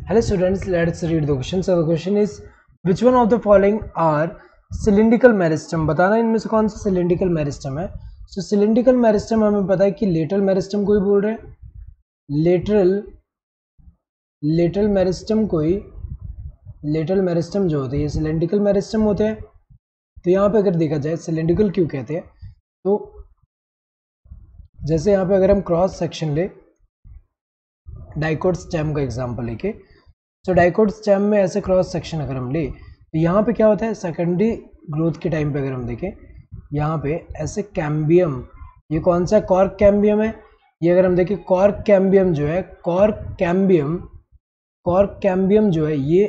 Hello students, let's read the question. So the question is, which one of the following are cylindrical meristem? बताना इनमें से कौन सा cylindrical meristem है. So cylindrical meristem हमें पता है कि लेटरल मेरिस्टम को ही बोल रहे हैं. लेटरल मेरिस्टम जो होते हैं ये cylindrical मेरिस्टम होते हैं. तो यहाँ पे अगर देखा जाए cylindrical क्यों कहते हैं, तो जैसे यहाँ पे अगर हम क्रॉस सेक्शन ले डाइकोट स्टेम का एग्जांपल लेके, तो डाइकोट स्टेम में ऐसे क्रॉस सेक्शन अगर हम ले तो यहाँ पे क्या होता है, सेकेंडरी ग्रोथ के टाइम पे अगर हम देखें यहाँ पे ऐसे कैम्बियम, ये कौन सा कॉर्क कैम्बियम है, ये अगर हम देखें कॉर्क कैम्बियम जो है, कॉर्क कैम्बियम जो है ये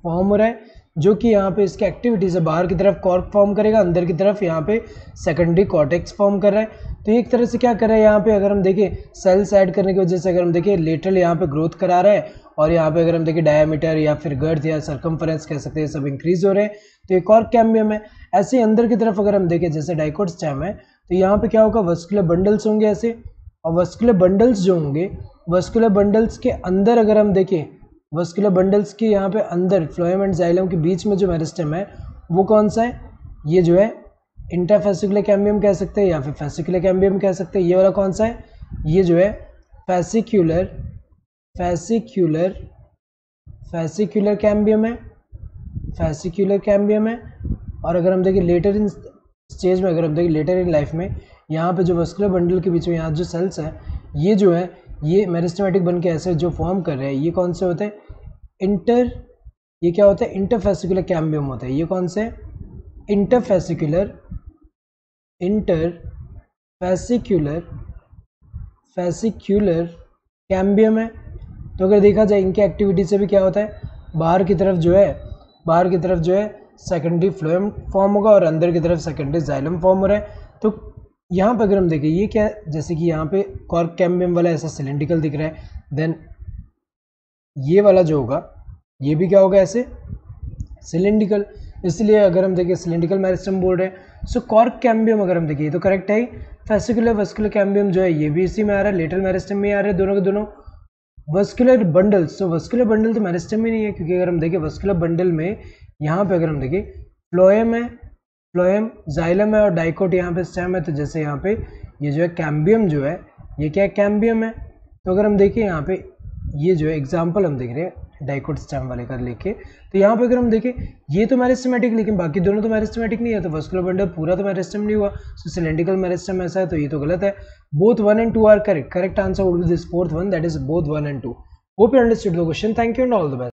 फॉर्म हो रहा है, जो कि यहाँ पे इसकी एक्टिविटी से बाहर की तरफ कॉर्क फॉर्म करेगा, अंदर की तरफ यहाँ पे सेकेंडरी कॉर्टेक्स फॉर्म कर रहा है. तो एक तरह से क्या कर रहा है यहाँ पे, अगर हम देखें सेल्स ऐड करने की वजह से अगर हम देखें लेटरल यहाँ पे ग्रोथ करा रहा है, और यहाँ पे अगर हम देखें डायमीटर या फिर गर्थ या सर्कमफरेंस कह सकते हैं सब इंक्रीज हो रहे हैं. तो एक और कैम्बियम है. ऐसे अंदर की तरफ अगर हम देखें जैसे डाइकोट स्टेम है, तो यहाँ पे क्या होगा, वस्कुलर बंडल्स होंगे ऐसे, और वस्कुलर बंडल्स जो होंगे, वस्कुलर बंडल्स के अंदर अगर हम देखें, वस्कुलर बंडल्स के यहाँ पे अंदर फ्लोएम एंड जाइलम के बीच में जो मेरिस्टम है वो कौन सा है, ये जो है इंटरफेसिकुलर कैम्बियम कह सकते हैं या फिर फेसिकुलर कैम्बियम कह सकते हैं. ये वाला कौन सा है, ये जो है फेसिकुलर कैम्बियम है, फेसिकुलर कैम्बियम है. और अगर हम देखें लेटर इन स्टेज में, अगर हम देखें लेटर इन लाइफ में, यहाँ पे जो वस्कुलर बंडल के बीच में यहाँ जो सेल्स हैं ये जो है ये मेरिस्टेमेटिक बन के ऐसे जो फॉर्म कर रहे हैं, ये कौन से होते हैं, ये क्या होता है, इंटरफेसिकुलर कैम्बियम होता है. ये कौन से इंटरफेसिकुलर कैम्बियम है. तो अगर देखा जाए इनकी एक्टिविटी से भी क्या होता है, बाहर की तरफ जो है सेकेंडरी फ्लोएम फॉर्म होगा और अंदर की तरफ सेकेंडरी जाइलम फॉर्म हो रहा है. तो यहाँ पर अगर हम देखें ये क्या है, जैसे कि यहाँ पे कॉर्क कैम्बियम वाला ऐसा सिलिंड्रिकल दिख रहा है, देन ये वाला जो होगा ये भी क्या होगा, ऐसे सिलिंड्रिकल. इसलिए अगर हम देखें सिलिंड्रिकल मेरिस्टम बोल रहे हैं. सो कॉर्क कैम्बियम अगर हम देखें तो करेक्ट है. फेसिकुलर वस्कुलर कैम्बियम जो है ये भी इसी में आ रहा है, लेटरल मेरिस्टम में आ रहे हैं दोनों के दोनों. वस्कुलर बंडल्स, तो वस्कुलर बंडल तो मेरिस्टम में नहीं है, क्योंकि अगर हम देखें वस्कुलर बंडल में यहाँ पे अगर हम देखें फ्लोएम है, फ्लोएम जाइलम है और डाइकोट यहाँ पे स्टेम है. तो जैसे यहाँ पे ये जो है कैम्बियम जो है ये क्या है, कैम्बियम है. तो अगर हम देखें यहाँ पे ये जो है एग्जाम्पल हम देख रहे हैं डाइकोट स्टेम वाले का लेके, तो यहाँ पे अगर हम देखें ये तो मेरिस्टेमेटिक, लेकिन बाकी दोनों तो मेरिस्टेमेटिक नहीं है. तो वस्कुलर बंडल पूरा तो मेरिस्टम नहीं हुआ, सो सिलिंड्रिकल मेरिस्टम ऐसा है, तो ये तो गलत है. Both 1 and 2 are correct. Correct answer would be this fourth one, that is both 1 and 2. Hope you understood the question. Thank you and all the best.